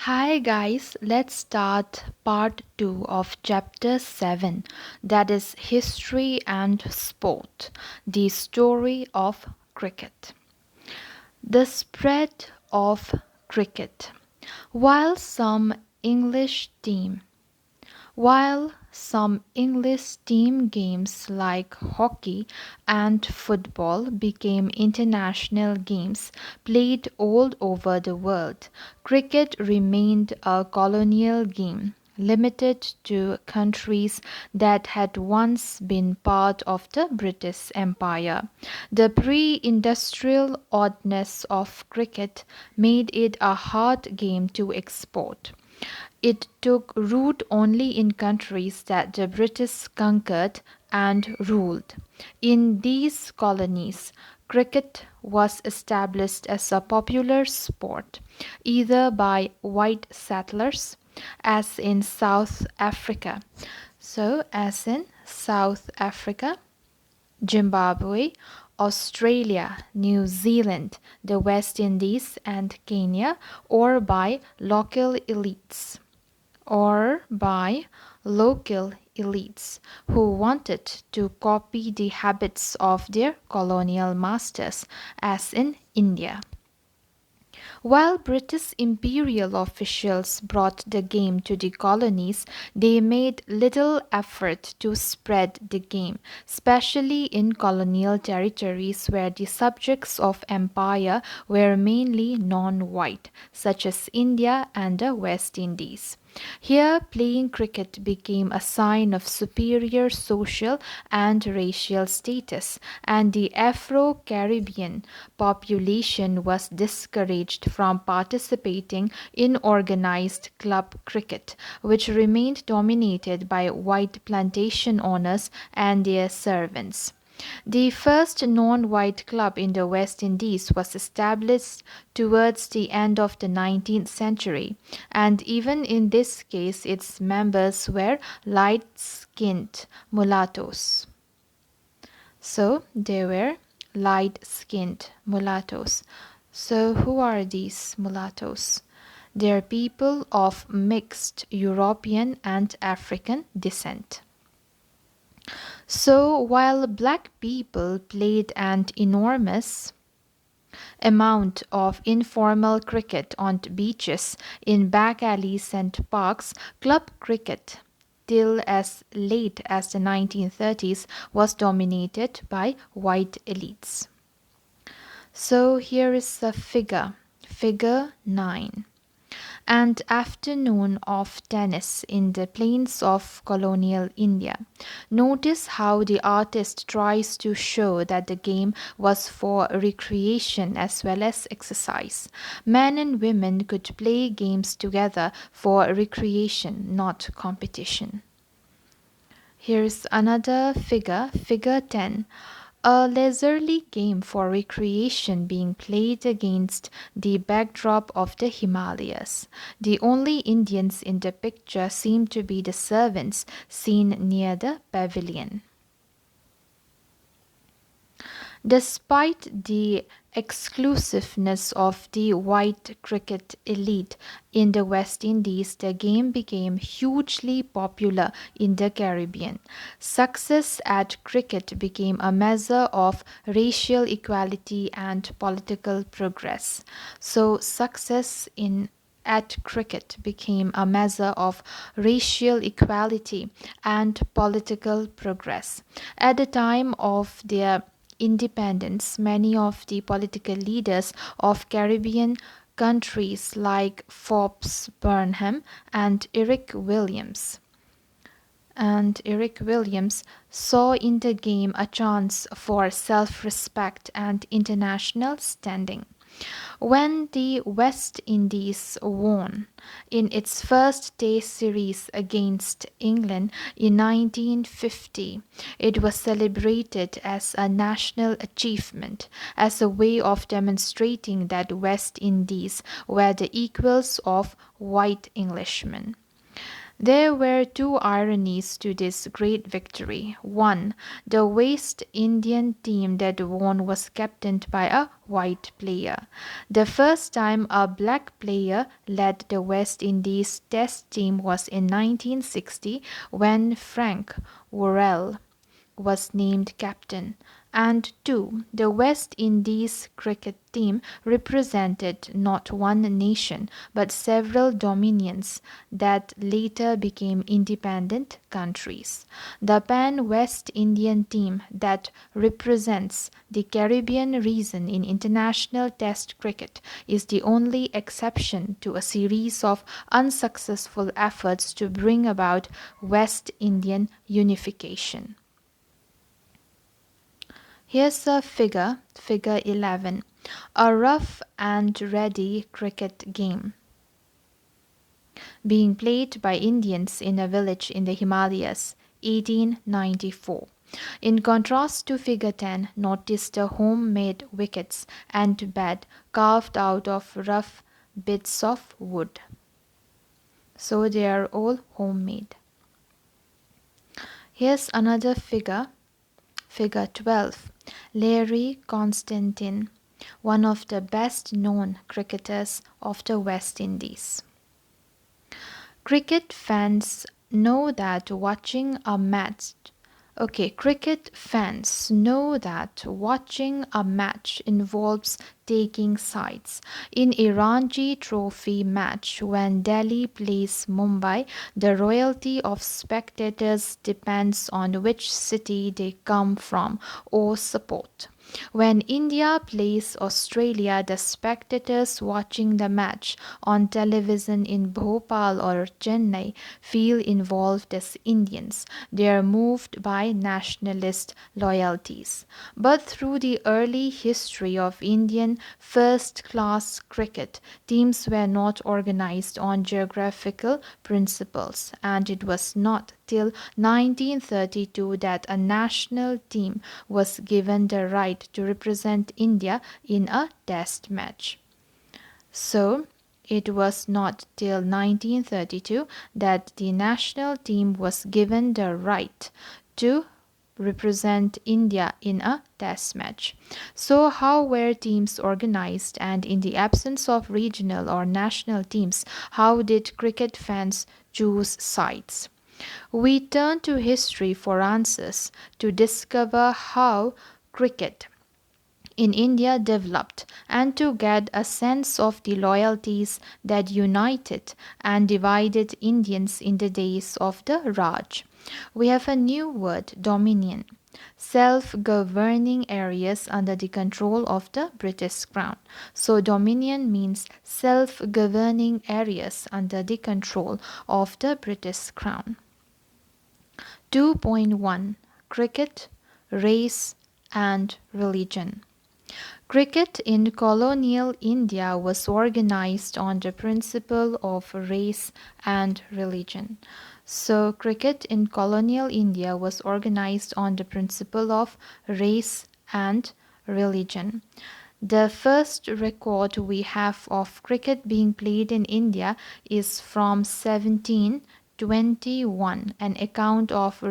Hi guys, let's start part 2 of chapter 7, that is History and Sport, the story of cricket. The spread of cricket. While some English team while some English team games like hockey and football became international games played all over the world, cricket remained a colonial game limited to countries that had once been part of the British Empire. The pre industrial oddness of cricket made it a hard game to export. It took root only in countries that the British conquered and ruled. In these colonies, cricket was established as a popular sport, either by white settlers, as in South Africa. As in South Africa, Zimbabwe, Australia, New Zealand, the West Indies, and Kenya, or by local elites who wanted to copy the habits of their colonial masters, as in India. While British imperial officials brought the game to the colonies, they made little effort to spread the game, especially in colonial territories where the subjects of empire were mainly non-white, such as India and the West Indies. Here, playing cricket became a sign of superior social and racial status, and the Afro Caribbean population was discouraged from participating in organized club cricket, which remained dominated by white plantation owners and their servants. The first non-white club in the West Indies was established towards the end of the 19th century, and even in this case its members were light-skinned mulattoes. So they were light-skinned mulattoes. So who are these mulattoes? They are people of mixed European and African descent. So while black people played an enormous amount of informal cricket on beaches, in back alleys and parks, club cricket till as late as the 1930s was dominated by white elites. So here is a figure 9. And afternoon of tennis in the plains of colonial India. Notice how the artist tries to show that the game was for recreation as well as exercise. Men and women could play games together for recreation, not competition. Here's another figure 10. A leisurely game for recreation being played against the backdrop of the Himalayas. The only Indians in the picture seem to be the servants seen near the pavilion. Despite the exclusiveness of the white cricket elite in the West Indies, the game became hugely popular in the Caribbean. Success at cricket became a measure of racial equality and political progress. So, success at cricket became a measure of racial equality and political progress. At the time of their independence, many of the political leaders of Caribbean countries like Forbes Burnham and Eric Williams saw in the game a chance for self-respect and international standing. When the West Indies won in its first Test series against England in 1950, it was celebrated as a national achievement, as a way of demonstrating that West Indies were the equals of white Englishmen. There were two ironies to this great victory. One, the West Indian team that won was captained by a white player. The first time a black player led the West Indies Test team was in 1960 when Frank Worrell was named captain, and two, the West Indies cricket team represented not one nation but several dominions that later became independent countries. The Pan West Indian team that represents the Caribbean region in international Test cricket is the only exception to a series of unsuccessful efforts to bring about West Indian unification. Here's a figure 11, a rough and ready cricket game being played by Indians in a village in the Himalayas, 1894. In contrast to figure 10, notice the homemade wickets and bat carved out of rough bits of wood. So they are all homemade. Here's another figure 12. Larry Constantine, one of the best known cricketers of the West Indies. Cricket fans know that watching a match Cricket fans know that watching a match involves taking sides. In a Ranji Trophy match, when Delhi plays Mumbai, the loyalty of spectators depends on which city they come from or support. When India plays Australia, the spectators watching the match on television in Bhopal or Chennai feel involved as Indians. They are moved by nationalist loyalties. But through the early history of Indian first class cricket, teams were not organized on geographical principles, and it was not till 1932 that a national team was given the right to represent India in a test match. So, it was not till 1932 that the national team was given the right to represent India in a test match. So, how were teams organized, and in the absence of regional or national teams, how did cricket fans choose sides? We turn to history for answers to discover how cricket in India developed and to get a sense of the loyalties that united and divided Indians in the days of the Raj. We have a new word, dominion, self-governing areas under the control of the British Crown. So dominion means self-governing areas under the control of the British Crown. 2.1 Cricket, Race and Religion. Cricket in colonial India was organized on the principle of race and religion. So, cricket in colonial India was organized on the principle of race and religion. The first record we have of cricket being played in India is from 1721, an account of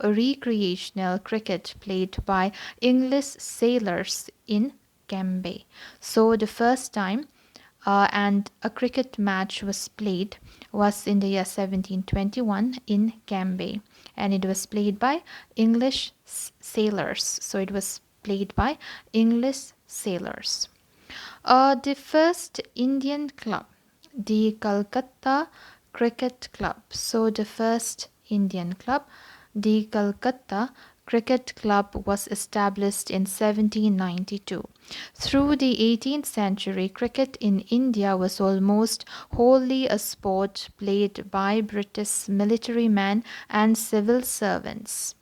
recreational cricket played by English sailors in Cambay. So the first time and a cricket match was played was in the year 1721 in Cambay, and it was played by English sailors. So it was played by English sailors. The first Indian club, the Calcutta Cricket Club. So the first Indian club, the Calcutta Cricket Club, was established in 1792. Through the 18th century, cricket in India was almost wholly a sport played by British military men and civil servants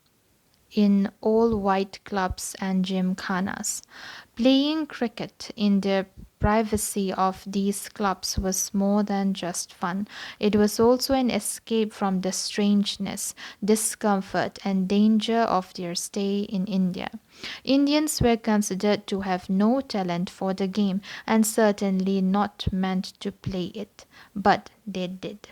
in all white clubs and gymkhanas. Playing cricket in the privacy of these clubs was more than just fun. It was also an escape from the strangeness, discomfort, and danger of their stay in India. Indians were considered to have no talent for the game and certainly not meant to play it, but they did.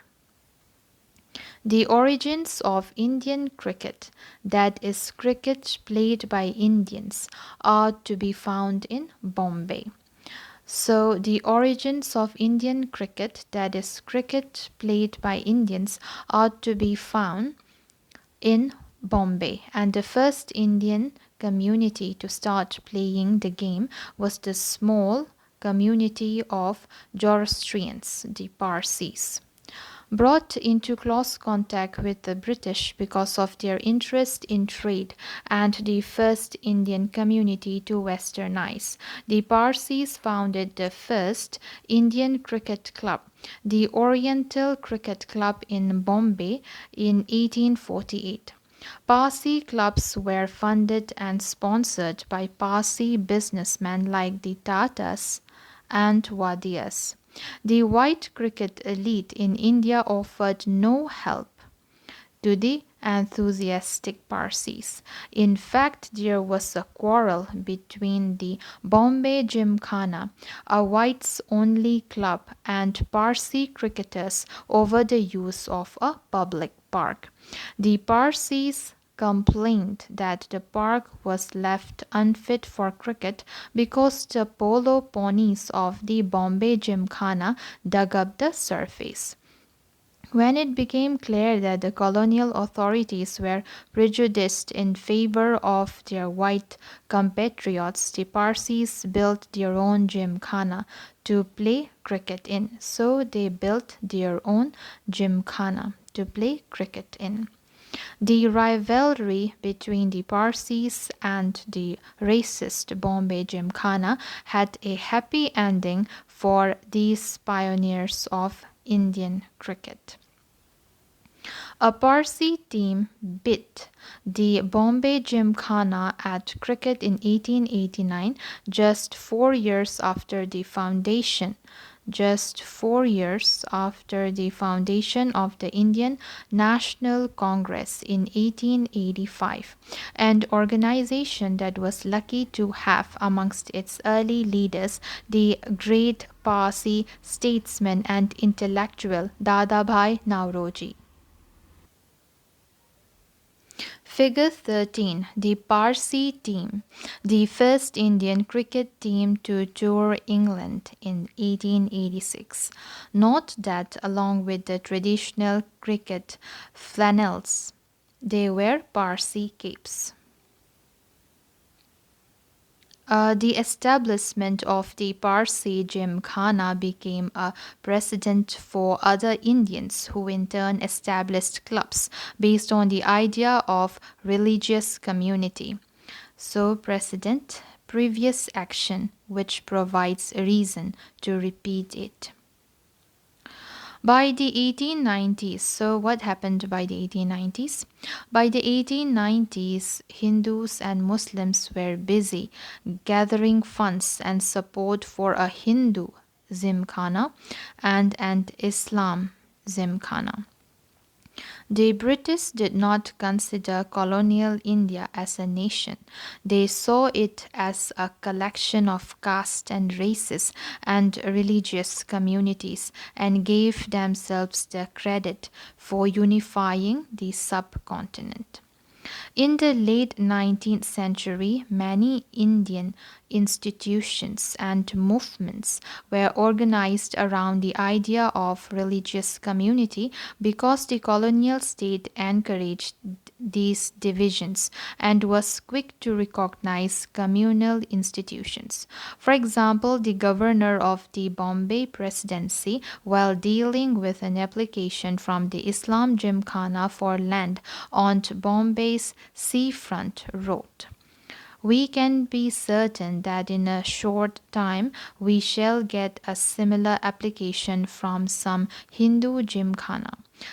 The origins of Indian cricket, that is, cricket played by Indians, are to be found in Bombay. So, the origins of Indian cricket, that is, cricket played by Indians, are to be found in Bombay, and the first Indian community to start playing the game was the small community of Zoroastrians, the Parsis. Brought into close contact with the British because of their interest in trade and the first Indian community to westernize, the Parsis founded the first Indian cricket club, the Oriental Cricket Club in Bombay, in 1848. Parsi clubs were funded and sponsored by Parsi businessmen like the Tatas and Wadias. The white cricket elite in India offered no help to the enthusiastic Parsis. In fact, there was a quarrel between the Bombay Gymkhana, a whites only club, and Parsi cricketers over the use of a public park. The Parsis complained that the park was left unfit for cricket because the polo ponies of the Bombay Gymkhana dug up the surface. When it became clear that the colonial authorities were prejudiced in favor of their white compatriots, the Parsis built their own gymkhana to play cricket in. So they built their own gymkhana to play cricket in. The rivalry between the Parsis and the racist Bombay Gymkhana had a happy ending for these pioneers of Indian cricket. A Parsi team beat the Bombay Gymkhana at cricket in 1889, just 4 years after the foundation. Just 4 years after the foundation of the Indian National Congress in 1885, an organization that was lucky to have amongst its early leaders the great Parsi statesman and intellectual Dadabhai Nauroji. Figure 13. The Parsi team, the first Indian cricket team to tour England in 1886. Note that along with the traditional cricket flannels, they wear Parsi capes. The establishment of the Parsi Gymkhana became a precedent for other Indians who in turn established clubs based on the idea of religious community. So, precedent, previous action, which provides a reason to repeat it. By the 1890s, so what happened by the 1890s? By the 1890s, Hindus and Muslims were busy gathering funds and support for a Hindu Zimkhana and an Islam Zimkhana. The British did not consider colonial India as a nation. They saw it as a collection of caste and races and religious communities and gave themselves the credit for unifying the subcontinent. In the late 19th century, many Indian institutions and movements were organized around the idea of religious community because the colonial state encouraged these divisions and was quick to recognize communal institutions. For example, the governor of the Bombay Presidency, while dealing with an application from the Islam Gymkhana for land on Bombay's seafront, wrote, "We can be certain that in a short time we shall get a similar application from some Hindu gymkhana.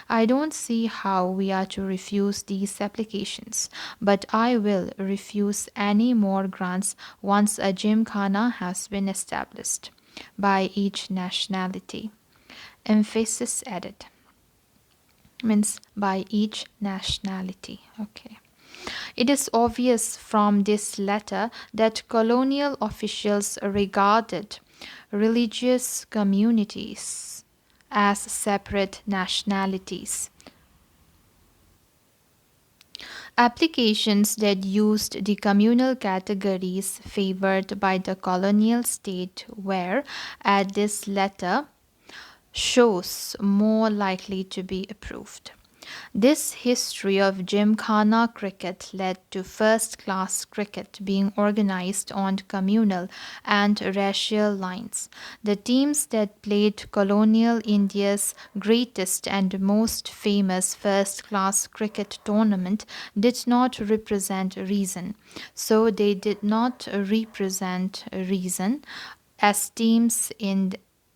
I don't see how we are to refuse these applications, but I will refuse any more grants once a gymkhana has been established." by each nationality. Emphasis added means by each nationality. Okay. It is obvious from this letter that colonial officials regarded religious communities as separate nationalities. Applications that used the communal categories favored by the colonial state were, at this letter, shows more likely to be approved. This history of Gymkhana cricket led to first class cricket being organized on communal and racial lines. The teams that played colonial India's greatest and most famous first class cricket tournament did not represent reason. So they did not represent reason as teams in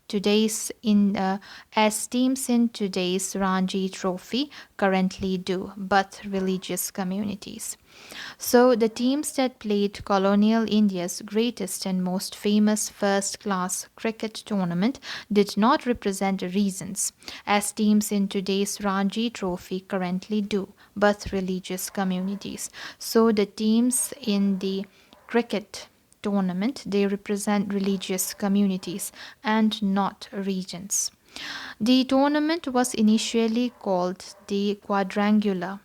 today's Ranji Trophy currently do, but religious communities. So the teams that played colonial India's greatest and most famous first-class cricket tournament did not represent reasons, as teams in today's Ranji Trophy currently do, but religious communities. So the teams in the cricket tournament, they represent religious communities and not regions. The tournament was initially called the Quadrangular.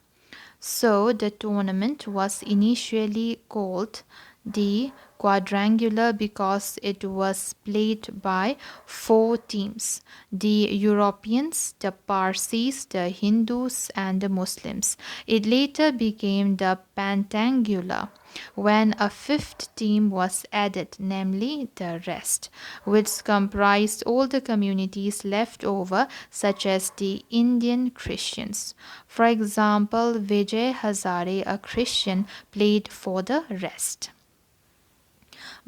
So the tournament was initially called the Quadrangular because it was played by four teams: the Europeans, the Parsis, the Hindus, and the Muslims. It later became the Pentangular when a fifth team was added, namely the rest, which comprised all the communities left over, such as the Indian Christians. For example, Vijay Hazare, a Christian, played for the rest.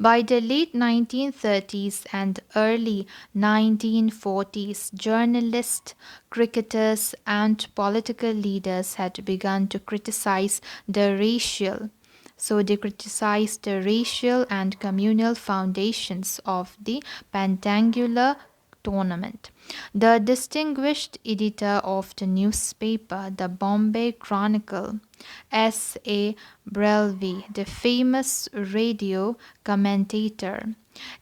By the late 1930s and early 1940s, journalists, cricketers, and political leaders had begun to criticize the racial so they criticized the racial and communal foundations of the Pentangular tournament. The distinguished editor of the newspaper, the Bombay Chronicle, S.A. Brelvi, the famous radio commentator,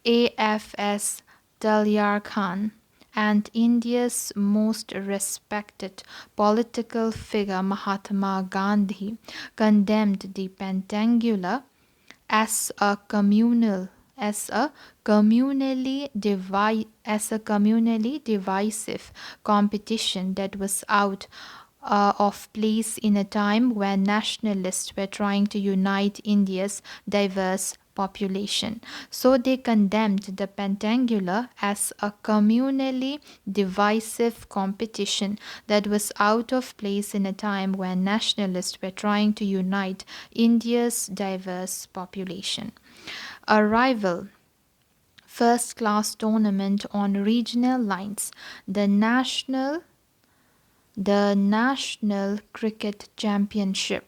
A.F.S. Talyar Khan, and India's most respected political figure Mahatma Gandhi condemned the Pentangular as a communally divisive competition that was out of place in a time when nationalists were trying to unite India's diverse population. So they condemned the Pentangular as a communally divisive competition that was out of place in a time when nationalists were trying to unite India's diverse population. A rival first class tournament on regional lines, the National Cricket Championship,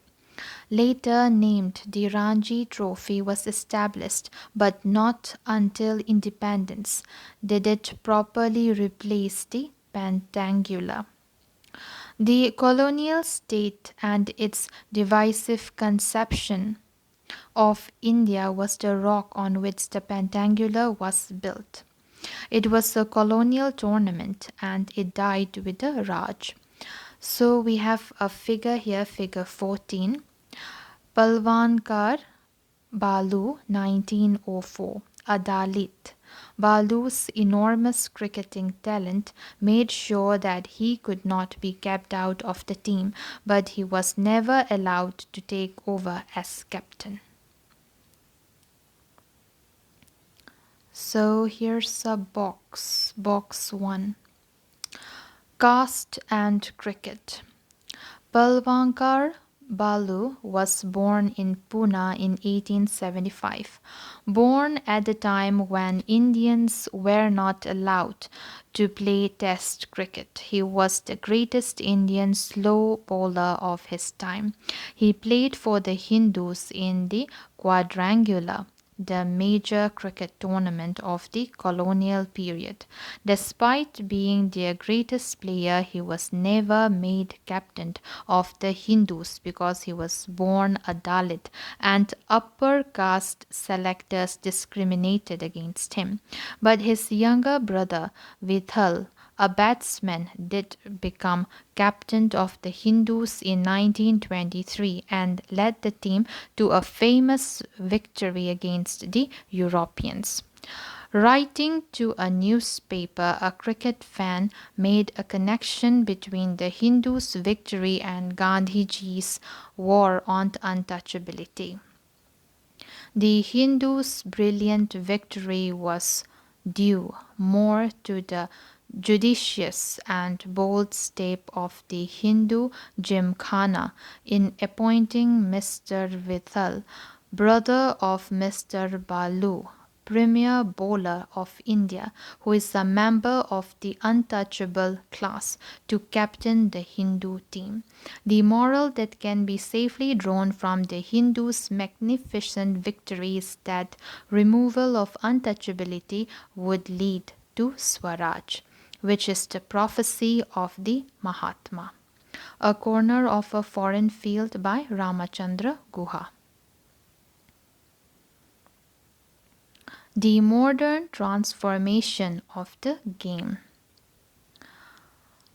later named the Ranji Trophy, was established, but not until independence did it properly replace the Pentangular. The colonial state and its divisive conception of India was the rock on which the Pentangular was built. It was a colonial tournament and it died with the Raj. So we have a figure here, figure 14. Palwankar Balu, 1904, a Dalit. Balu's enormous cricketing talent made sure that he could not be kept out of the team, but he was never allowed to take over as captain. So here's a box 1. Caste and cricket. Palwankar Balu was born in Pune in 1875. Born at the time when Indians were not allowed to play Test cricket, he was the greatest Indian slow bowler of his time. He played for the Hindus in the Quadrangular the major cricket tournament of the colonial period. Despite being their greatest player, he was never made captain of the Hindus because he was born a Dalit and upper caste selectors discriminated against him. But his younger brother, Vithal, a batsman, did become captain of the Hindus in 1923 and led the team to a famous victory against the Europeans. Writing to a newspaper, a cricket fan made a connection between the Hindus' victory and Gandhiji's war on untouchability. The Hindus' brilliant victory was due more to the judicious and bold step of the Hindu Gymkhana in appointing Mr. Vithal, brother of Mr. Balu, premier bowler of India, who is a member of the untouchable class, to captain the Hindu team. The moral that can be safely drawn from the Hindus' magnificent victory is that removal of untouchability would lead to Swaraj, which is the prophecy of the Mahatma. A corner of a foreign field by Ramachandra Guha. The modern transformation of the game.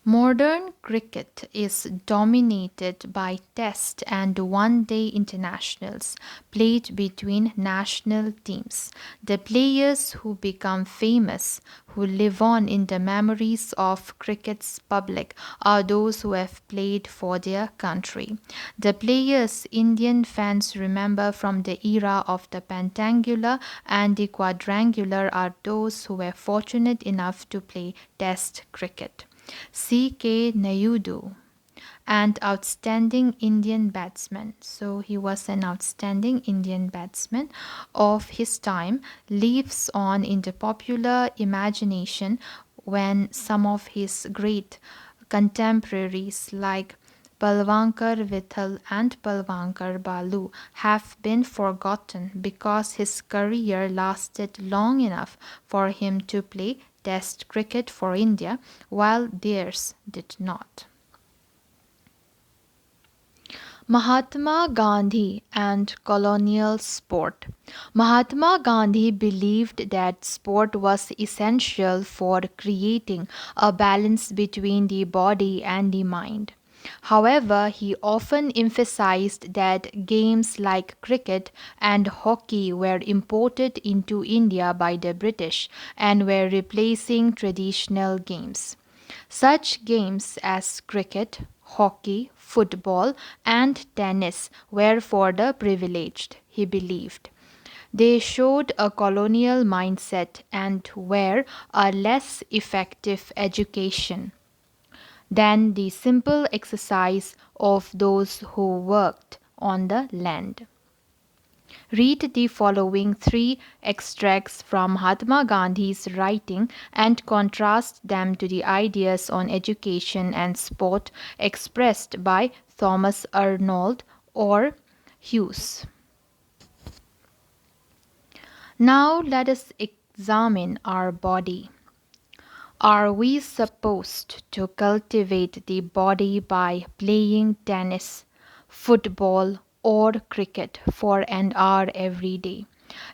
Modern cricket is dominated by Test and One-Day internationals played between national teams. The players who become famous, who live on in the memories of cricket's public, are those who have played for their country. The players Indian fans remember from the era of the pentangular and the quadrangular are those who were fortunate enough to play Test cricket. C.K. Nayudu, an outstanding Indian batsman. So he was an outstanding Indian batsman of his time, lives on in the popular imagination when some of his great contemporaries like Balvankar Vithal and Balvankar Balu have been forgotten because his career lasted long enough for him to play Test cricket for India while theirs did not. Mahatma Gandhi and colonial sport. Mahatma Gandhi believed that sport was essential for creating a balance between the body and the mind. However, he often emphasized that games like cricket and hockey were imported into India by the British and were replacing traditional games. Such games as cricket, hockey, football, and tennis were for the privileged, he believed. They showed a colonial mindset and were a less effective education than the simple exercise of those who worked on the land. Read the following three extracts from Mahatma Gandhi's writing and contrast them to the ideas on education and sport expressed by Thomas Arnold or Hughes. Now let us examine our body. Are we supposed to cultivate the body by playing tennis, football, or cricket for an hour every day?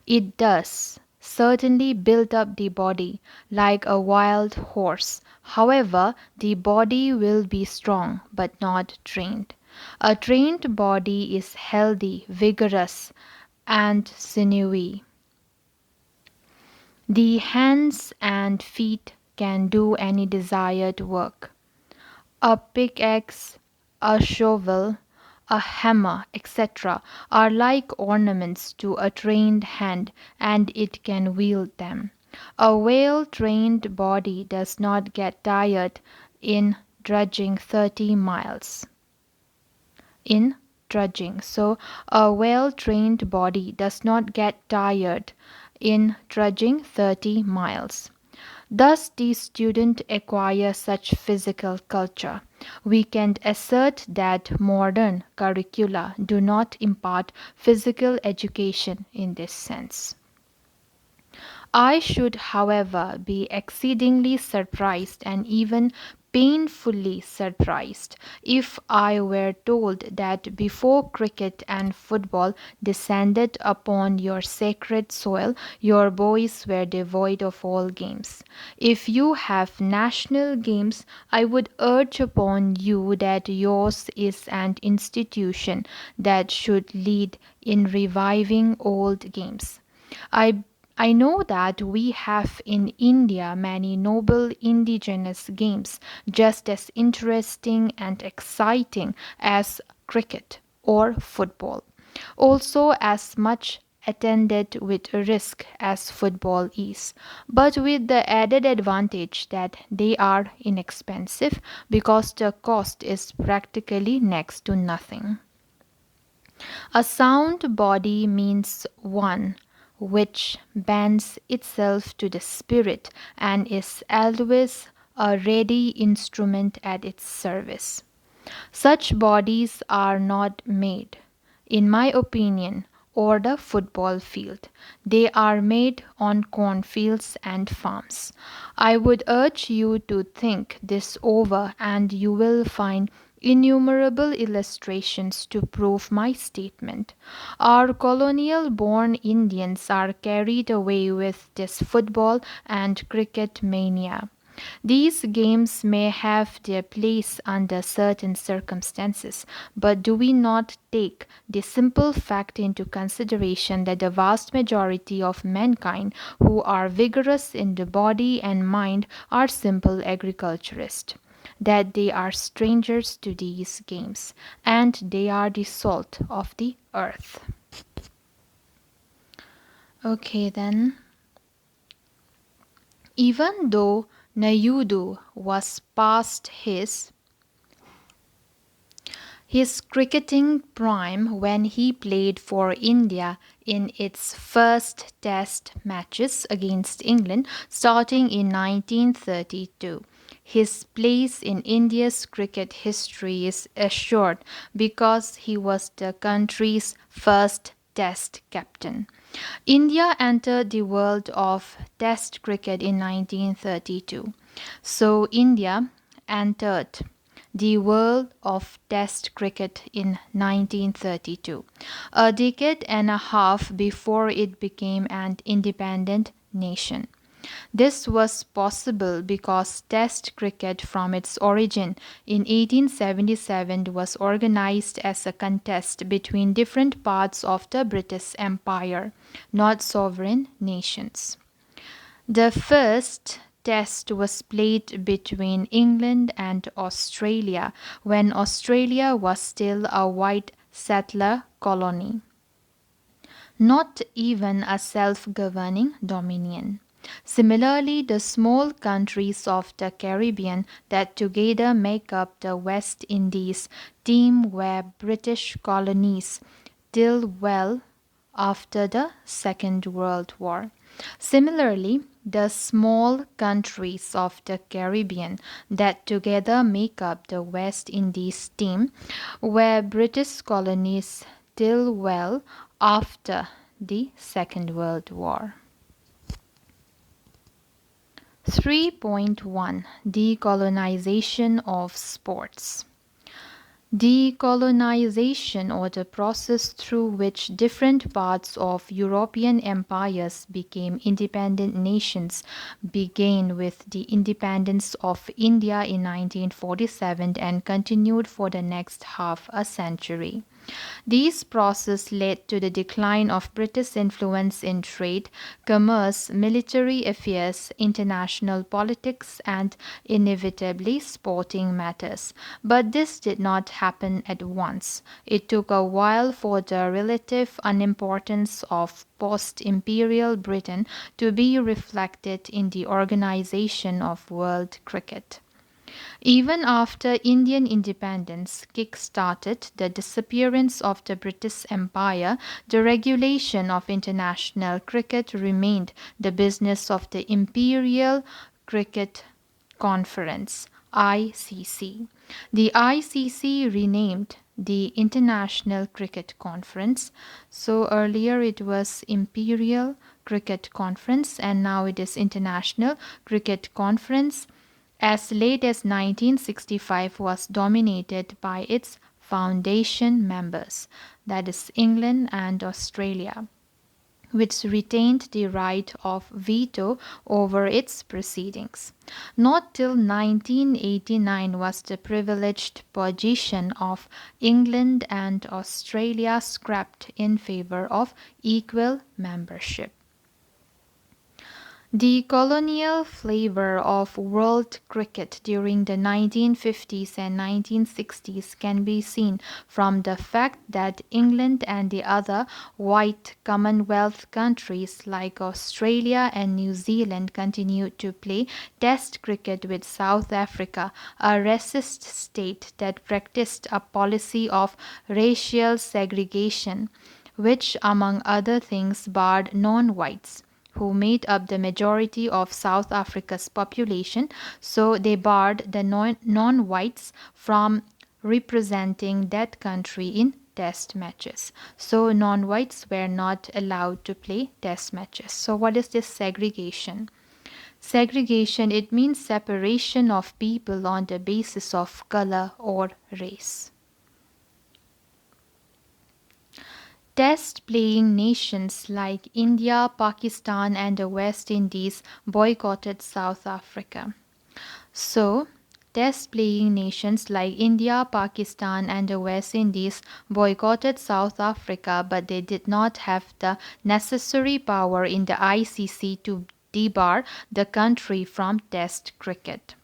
It does certainly build up the body like a wild horse. However, the body will be strong but not trained. A trained body is healthy, vigorous, and sinewy. The hands and feet can do any desired work. A pickaxe, a shovel, a hammer, etc., are like ornaments to a trained hand, and it can wield them. A well trained body does not get tired in drudging 30 miles. In drudging. So, a well trained body does not get tired in trudging 30 miles. Thus, the student acquire such physical culture. We can assert that modern curricula do not impart physical education in this sense. I should, however, be exceedingly surprised and even painfully surprised if I were told that before cricket and football descended upon your sacred soil, your boys were devoid of all games. If you have national games, I would urge upon you that yours is an institution that should lead in reviving old games. I I know that we have in India many noble indigenous games just as interesting and exciting as cricket or football, also as much attended with risk as football is, but with the added advantage that they are inexpensive because the cost is practically next to nothing. A sound body means one which bends itself to the spirit and is always a ready instrument at its service. Such bodies are not made, in my opinion, or the football field. They are made on cornfields and farms. I would urge you to think this over, and you will find innumerable illustrations to prove my statement. Our colonial born Indians are carried away with this football and cricket mania. These games may have their place under certain circumstances, but do we not take the simple fact into consideration that the vast majority of mankind who are vigorous in the body and mind are simple agriculturists? That they are strangers to these games, and they are the salt of the earth. Okay, then. Even though Nayudu was past his cricketing prime when he played for India in its first test matches against England starting in 1932. His place in India's cricket history is assured because he was the country's first test captain. India entered the world of test cricket in 1932. So India entered the world of Test cricket in 1932, a decade and a half before it became an independent nation. This was possible because Test cricket from its origin in 1877 was organized as a contest between different parts of the British Empire, not sovereign nations. The first test was played between England and Australia when Australia was still a white settler colony, not even a self governing dominion. Similarly, the small countries of the Caribbean that together make up the West Indies team were British colonies till well after the Second World War. Similarly, the small countries of the Caribbean that together make up the West Indies team were British colonies till well after the Second World War. 3.1 Decolonization of Sports. Decolonization, or the process through which different parts of European empires became independent nations, began with the independence of India in 1947 and continued for the next half a century. These processes led to the decline of British influence in trade, commerce, military affairs, international politics, and inevitably sporting matters. But this did not happen at once. It took a while for the relative unimportance of post imperial Britain to be reflected in the organization of world cricket. Even after Indian independence kick-started the disappearance of the British Empire, the regulation of international cricket remained the business of the Imperial Cricket Conference, ICC. The ICC renamed the International Cricket Conference. So earlier it was Imperial Cricket Conference and now it is International Cricket Conference. As late as 1965 was dominated by its foundation members, that is England and Australia, which retained the right of veto over its proceedings. Not till 1989 was the privileged position of England and Australia scrapped in favor of equal membership. The colonial flavor of world cricket during the 1950s and 1960s can be seen from the fact that England and the other white Commonwealth countries like Australia and New Zealand continued to play Test cricket with South Africa, a racist state that practiced a policy of racial segregation, which, among other things, barred non whites who made up the majority of South Africa's population, so they barred the non whites from representing that country in test matches. So non whites were not allowed to play test matches. So, what is this segregation? Segregation, it means separation of people on the basis of color or race. Test playing nations like India, Pakistan, and the West Indies boycotted South Africa. So, Test playing nations like India, Pakistan, and the West Indies boycotted South Africa, but they did not have the necessary power in the ICC to debar the country from Test cricket.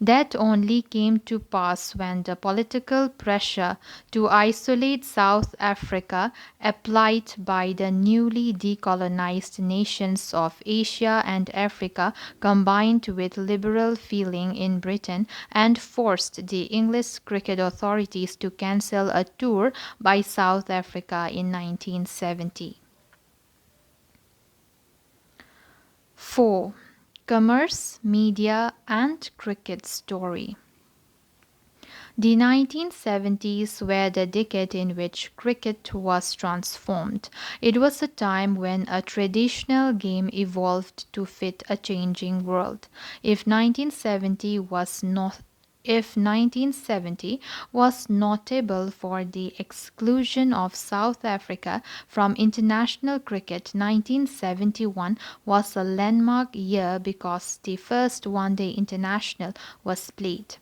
That only came to pass when the political pressure to isolate South Africa applied by the newly decolonized nations of Asia and Africa combined with liberal feeling in Britain and forced the English cricket authorities to cancel a tour by South Africa in 1970. 4. Commerce, Media, and Cricket Story. The 1970s were the decade in which cricket was transformed. It was a time when a traditional game evolved to fit a changing world. If 1970 was notable for the exclusion of South Africa from international cricket, 1971 was a landmark year because the first one-day international was played.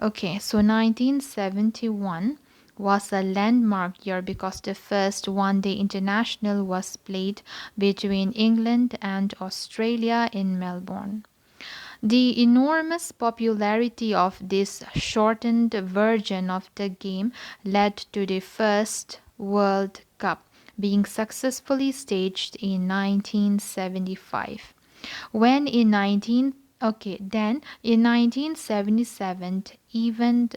Okay, so 1971 was a landmark year because the first one-day international was played between England and Australia in Melbourne. The enormous popularity of this shortened version of the game led to the first World Cup being successfully staged in 1975. When in 1977, even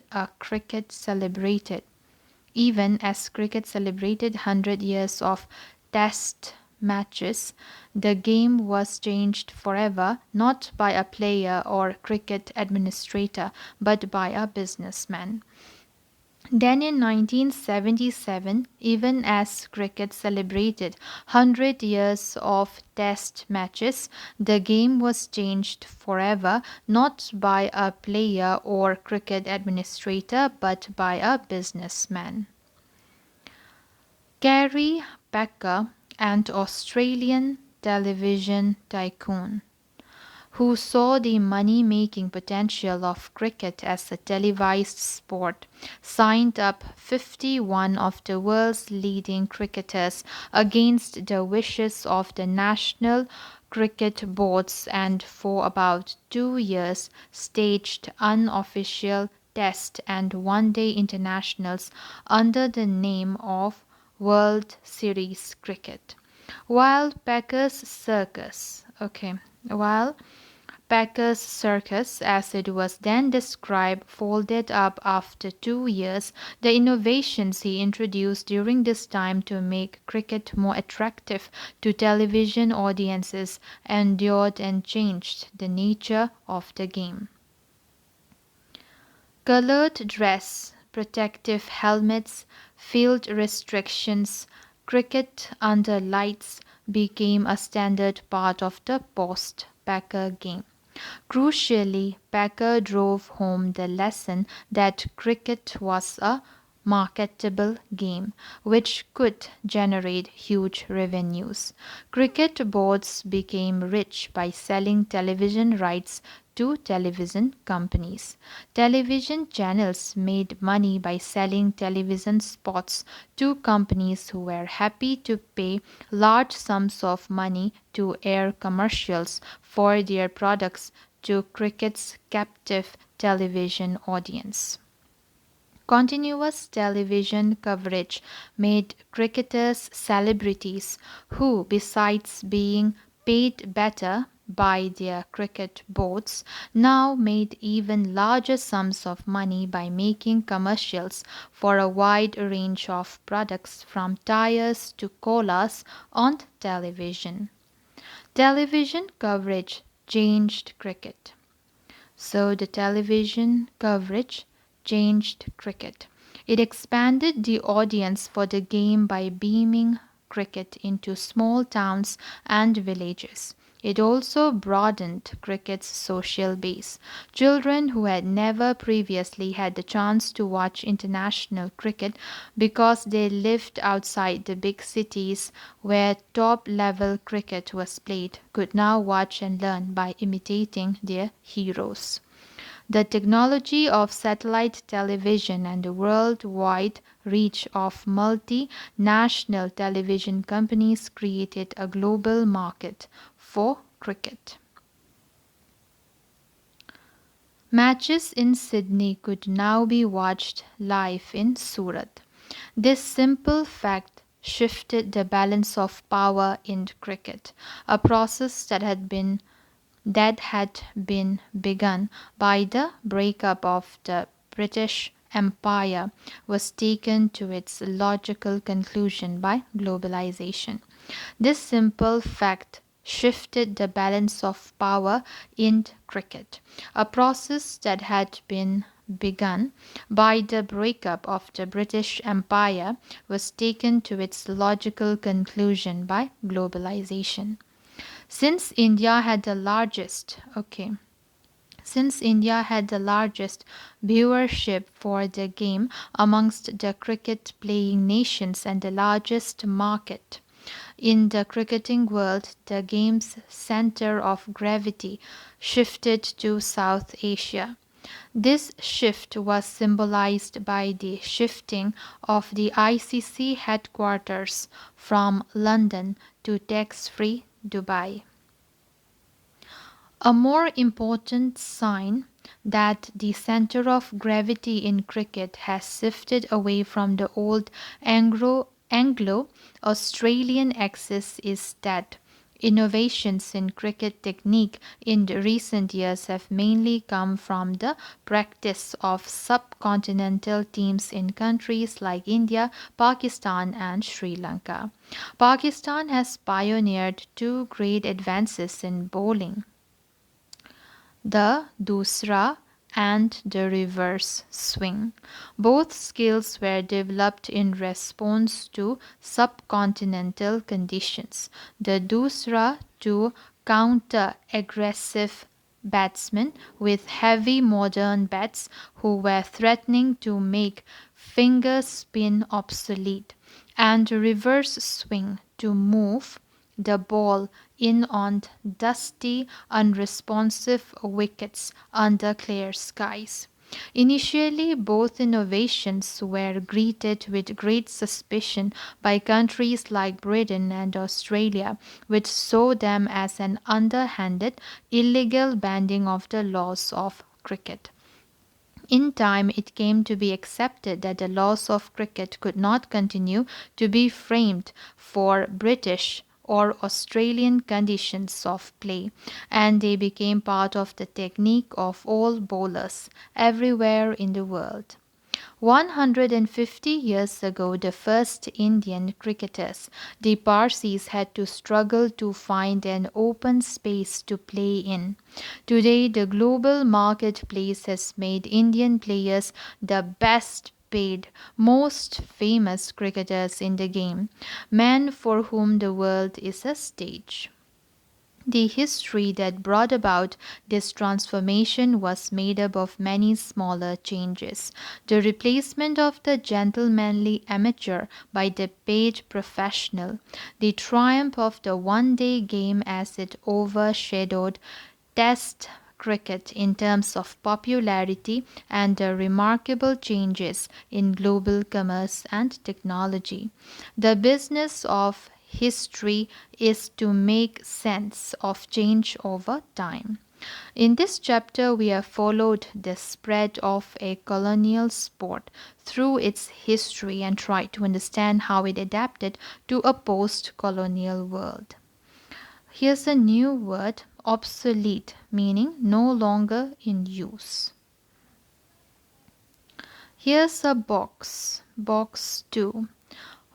as cricket celebrated 100 years of test matches, the game was changed forever, not by a player or cricket administrator, but by a businessman. Then in 1977, even as cricket celebrated 100 years of test matches, the game was changed forever, not by a player or cricket administrator, but by a businessman. Gary Becker, an Australian television tycoon who saw the money-making potential of cricket as a televised sport, signed up 51 of the world's leading cricketers against the wishes of the national cricket boards and for about 2 years staged unofficial test and one-day internationals under the name of World Series Cricket. While Pecker's Circus, as it was then described, folded up after 2 years, the innovations he introduced during this time to make cricket more attractive to television audiences endured and changed the nature of the game. Colored dress, protective helmets, field restrictions, cricket under lights became a standard part of the post-Packer game. Crucially, Packer drove home the lesson that cricket was a marketable game which could generate huge revenues. Cricket boards became rich by selling television rights to television companies. Television channels made money by selling television spots to companies who were happy to pay large sums of money to air commercials for their products to cricket's captive television audience. Continuous television coverage made cricketers celebrities who, besides being paid better by their cricket boards, now made even larger sums of money by making commercials for a wide range of products from tires to colas on television. Television coverage changed cricket. So the television coverage changed cricket. It expanded the audience for the game by beaming cricket into small towns and villages. It also broadened cricket's social base. Children who had never previously had the chance to watch international cricket because they lived outside the big cities where top level cricket was played could now watch and learn by imitating their heroes. The technology of satellite television and the worldwide reach of multinational television companies created a global market for cricket. Matches in Sydney could now be watched live in Surat. This simple fact shifted the balance of power in cricket, a process that had been begun by the breakup of the British Empire was taken to its logical conclusion by globalization. This simple fact shifted the balance of power in cricket, a process that had been begun by the breakup of the British Empire was taken to its logical conclusion by globalization. Since India had the largest, okay, since India had the largest viewership for the game amongst the cricket playing nations and the largest market in the cricketing world, the game's center of gravity shifted to South Asia. This shift was symbolized by the shifting of the ICC headquarters from London to tax-free Dubai. A more important sign that the center of gravity in cricket has shifted away from the old Anglo Australian axis is that innovations in cricket technique in the recent years have mainly come from the practice of subcontinental teams in countries like India, Pakistan, and Sri Lanka. Pakistan has pioneered two great advances in bowling, the dusra and the reverse swing. Both skills were developed in response to subcontinental conditions. The dusra to counter aggressive batsmen with heavy modern bats who were threatening to make finger spin obsolete, and reverse swing to move the ball in on dusty, unresponsive wickets under clear skies. Initially, both innovations were greeted with great suspicion by countries like Britain and Australia, which saw them as an underhanded, illegal bending of the laws of cricket. In time, it came to be accepted that the laws of cricket could not continue to be framed for British or Australian conditions of play, and they became part of the technique of all bowlers everywhere in the world. 150 years ago, the first Indian cricketers, the Parsis, had to struggle to find an open space to play in. Today, the global marketplace has made Indian players the best paid, most famous cricketers in the game, men for whom the world is a stage. The history that brought about this transformation was made up of many smaller changes. The replacement of the gentlemanly amateur by the paid professional, the triumph of the one day game as it overshadowed Test cricket in terms of popularity, and the remarkable changes in global commerce and technology. The business of history is to make sense of change over time. In this chapter, we have followed the spread of a colonial sport through its history and tried to understand how it adapted to a post colonial world. Here's a new word, obsolete, meaning no longer in use. Here's a box, box 2.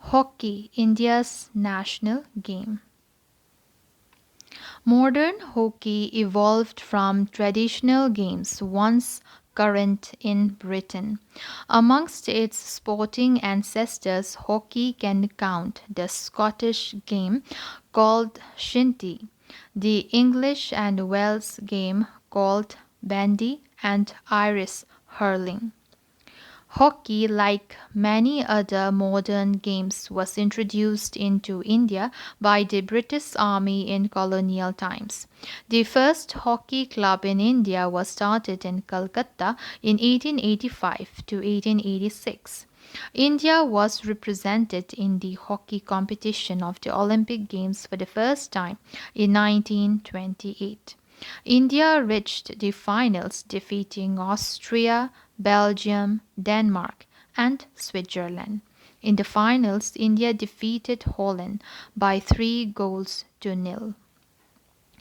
Hockey, India's national game. Modern hockey evolved from traditional games once current in Britain. Amongst its sporting ancestors, hockey can count the Scottish game called shinty, the English and Welsh game called bandy, and Irish hurling. Hockey, like many other modern games, was introduced into India by the British Army in colonial times. The first hockey club in India was started in Calcutta in 1885 to 1886. India was represented in the hockey competition of the Olympic Games for the first time in 1928. India reached the finals, defeating Austria, Belgium, Denmark, and Switzerland. In the finals, India defeated Holland by 3 goals to 0.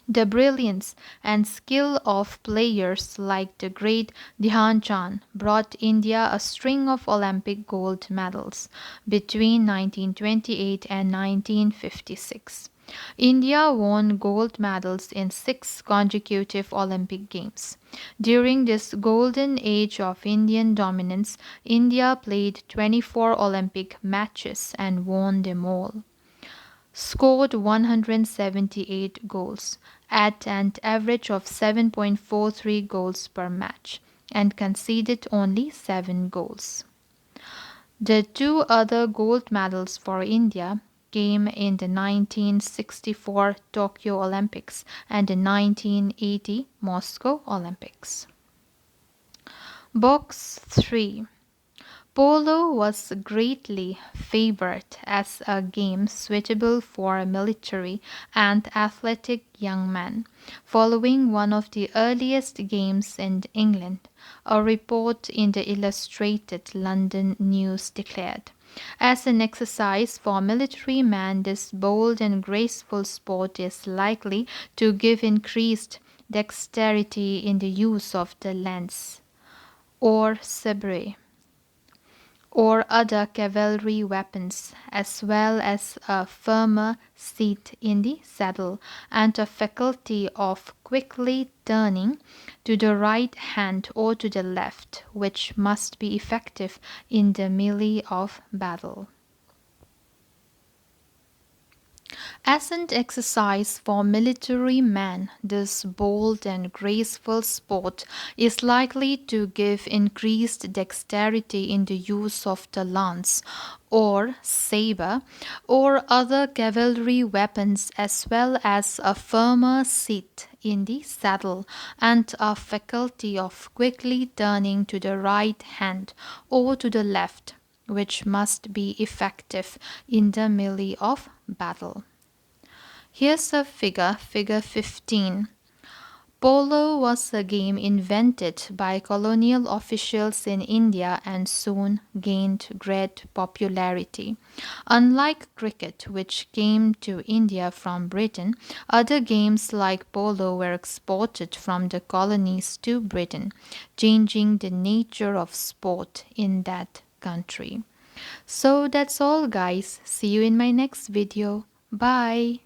The brilliance and skill of players like the great Dhyan Chand brought India a string of Olympic gold medals between 1928 and 1956. India won gold medals in 6 consecutive Olympic Games. During this golden age of Indian dominance, India played 24 Olympic matches and won them all, scored 178 goals at an average of 7.43 goals per match, and conceded only 7 goals. The 2 other gold medals for India came in the 1964 Tokyo Olympics and the 1980 Moscow Olympics. Box 3. Polo was greatly favored as a game suitable for military and athletic young men. Following one of the earliest games in England, a report in the Illustrated London News declared, as an exercise for military men, this bold and graceful sport is likely to give increased dexterity in the use of the lance, or sabre, or other cavalry weapons, as well as a firmer seat in the saddle, and a faculty of quickly turning to the right hand or to the left, which must be effective in the melee of battle. As an exercise for military men, this bold and graceful sport is likely to give increased dexterity in the use of the lance, or sabre, or other cavalry weapons, as well as a firmer seat in the saddle, and a faculty of quickly turning to the right hand or to the left, which must be effective in the melee of battle. Here's a figure, figure 15. Polo was a game invented by colonial officials in India and soon gained great popularity. Unlike cricket, which came to India from Britain, other games like polo were exported from the colonies to Britain, changing the nature of sport in that country. So that's all, guys. See you in my next video. Bye.